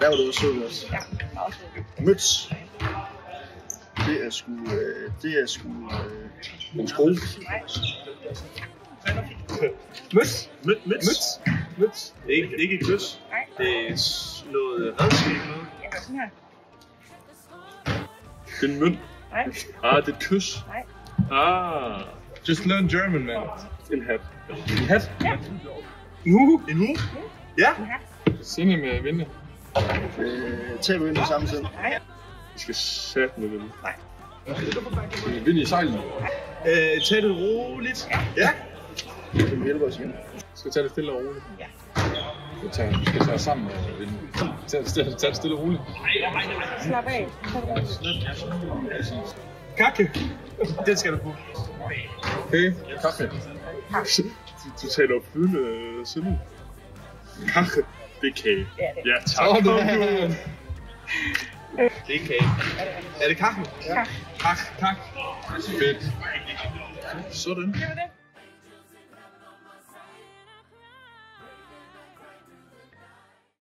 Der var du sød også. Ja, meget sød. Møds. Det er sgu en sko. Nej. Møds. Møds. Ikke et kys. Nej. Det er noget redskab noget. Jeg gør sådan her. Det er en mønt. Nej. Det er et kys. Nej. Just learn German, man. En hat. En hat? Ja. En hue. Ja. En hat. Sinde med vinde. Taber vi ind på samme tid. Nej. Vi skal sætte med vinde. Nej. Vinde i sejlen. Tag det roligt. Ja. Det vil hjælpe os igen. Skal tage det stille og roligt. Ja. Vi skal tage os sammen og vinde. Tag det stille og roligt. Slap af. Kake. Den skal du på. Okay, kaffe. Du taler jo flydende sønne. Kake. Det er kage. Ja, tak. Kom nu. Det er kage. Er det kage? Ja. Kage. Fedt. Sådan. Det var det.